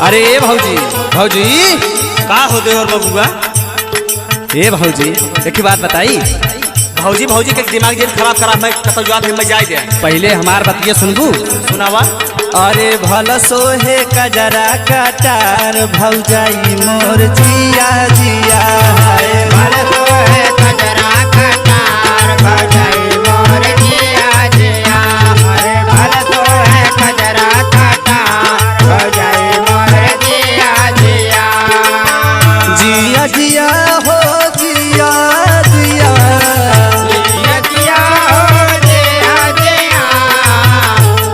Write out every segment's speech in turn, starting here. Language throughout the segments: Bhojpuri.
अरे भौजी भौजी का होते और बबुआ ए भौजी देखी बात बताई। भौजी भौजी के दिमाग जेब खराब करा मैं कतो जवाब में जाए दे पहले हमार बतिया सुनबू। सुनावा। अरे भल सोहे कजरा कटार भौजाई मोर जिया जिया है। भल सोहे कजरा कटार भौजाई मोर जिया जिया। अरे भल सोहे कजरा कटार भौजाई मोर जिया जिया। जिया जिया हो जिया जिया। जिया जिया हो जिया जिया।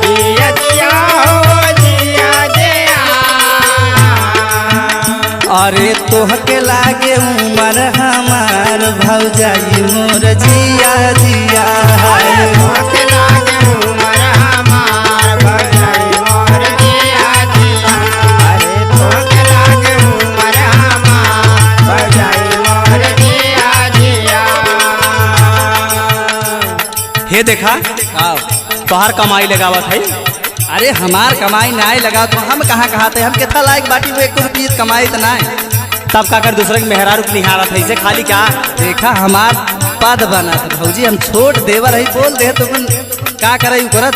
जिया जिया हो जिया जिया। अरे तोहके लागे उमर हमार भौजाई मोर जिया जिया है। तोहके लागे उमर हमार भौजाई मोर जिया जिया। अरे तोहके लागे उमर हमार भौजाई मोर जिया जिया। हे देखा तोहार कमाई लगावत है। अरे हमार कमाई नाय लगा तो हम कहाँ कहाते हम कितना लायक बाटी वो 1 रुपये कमाई तो नाय। तब का कर दूसरे के मेहरारू के निहारत है इसे खाली क्या देखा हमार पद बना था भौजी हम छोट देवर है बोल दे तो का करे करत।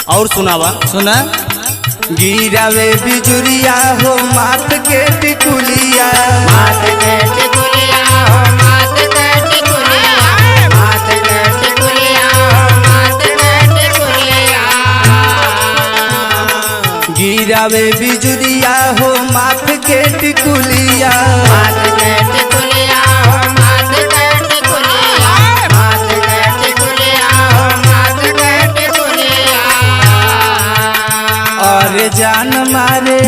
और सुनावा। सुना गिरावे बिजुरिया हो माथ के टिकुलिया। माथ के टिकुलिया हो माथ के टिकुलिया। माथ के टिकुलिया हो माथ के टिकुलिया। गिरावे बिजुरिया हो माथ के टिकुलिया। माथ के टिकुलिया हो माथ के टिकुलिया। माथ के टिकुलिया हो माथ के टिकुलिया। अरे जान मारे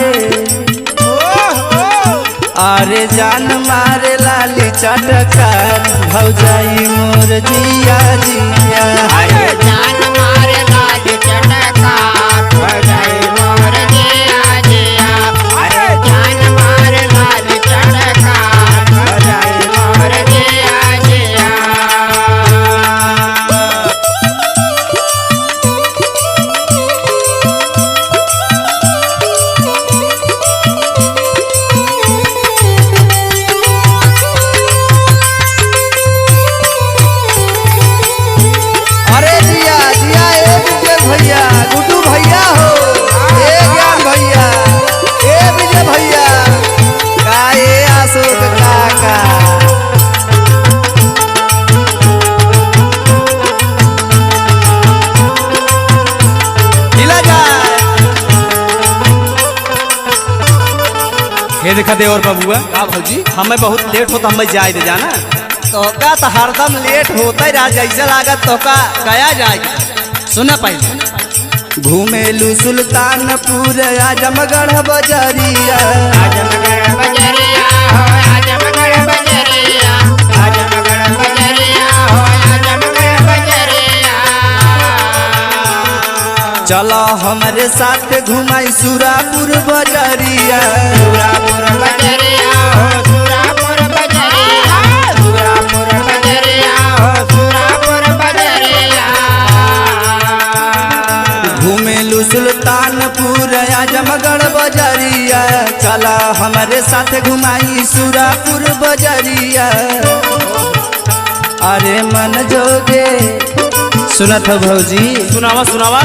अरे जान मारे लाली चटकार भौजाई मोर जिया जिया। अरे जान मारे लाज चटकार भौजाई मोर जिया जिया। अरे जान मारे लाज चटकार भौजाई मोर जिया जिया। अरे जिया जिया ए विजय भैया गुड्डू भैया हो ए ज्ञान भैया ए विजय भैया का ए अशोक काका। हिला जाए। हे देखा दे और बबुआ का भौजी हमें बहुत लेट होता हमें जाए दे जाना। तोका तो हरदम लेट होता ही रहा जैसे लागत तोका गया जाएगी। सुना पहले घूमेलू सुल्तानपुर आजमगढ़ बजरिया। आजमगढ़ बजरिया हो आजमगढ़ बजरिया। आजमगढ़ बजरिया हो आजमगढ़ बजरिया। चलो हमारे साथ घुमाई सुरापुर बजरिया। सुरापुर बजरिया हो सुरापुर बजरिया। सुरापुर बजरिया हो सुरापुर बजरिया। घूमेलू सुल्तानपुर आजमगढ़ बजरिया। चला हमारे साथ घुमाई सुरापुर बजरिया। अरे मन जोगे सुनत हो भौजी। सुनावा सुनावा।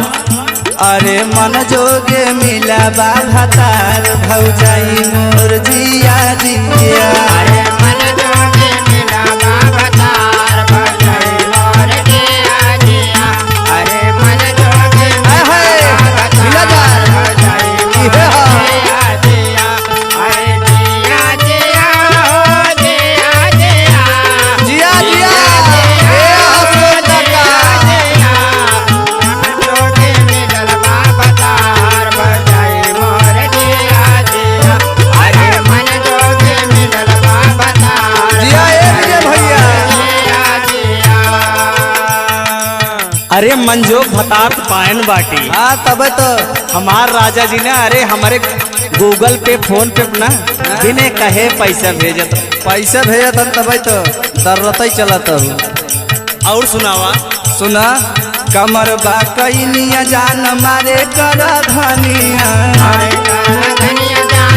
अरे मन जोगे मिला बाधातार भौजाई मोर जिया जिया। अरे मन जोगे मिला बाबतार भौजाई मोर जिया जिया। अरे मन जोगे मिला बाबतार भौजाई मोर जिया जिया। अरे जिया जिया हो जिया जिया। जिया जिया ए अशोक काका। मन जोगे मिलल बाबतार भौजाई मोर जिया जिया। अरे मन जोगे मिलल बाबतार जिया ए विजय भैया। अरे मंजोग भतार पायन बाटी। हाँ तब तो हमार राजा जी ने अरे हमारे गूगल पे फोन पे ना बिने कहे पैसा भेजत। पैसा भेजत तब तो दर्रत ही चलत हूँ। और सुनावा। सुना कमर बाकैनिया जान मारे कर धनिया। धनिया जान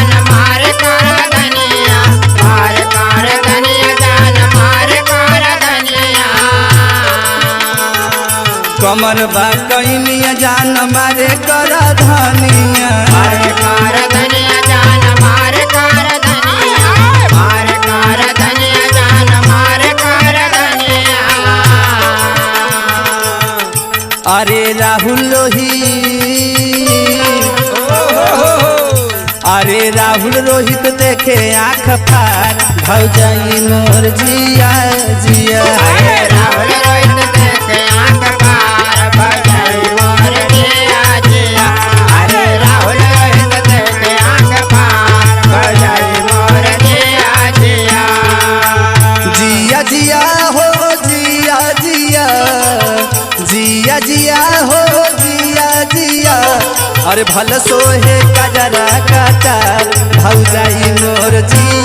कमर बा कइनिया जान मारे कर धनिया मार कर धनिया जान मार कर धनिया मार कर धनिया जान मार कर धनिया अरे राहुल रोहित अरे राहुल रोहित देखे आँख फार भौजाई मोर जिया जिया राहुल रोहित देखे आँख पार भौजाई मोर जिया जिया अरे राहुल रोहित देखे आँख पार भौजाई मोर जिया जिया जिया जिया हो जिया जिया जिया जिया हो जिया जिया अरे भल सोहे कजरा कटार भौजाई मोर जिया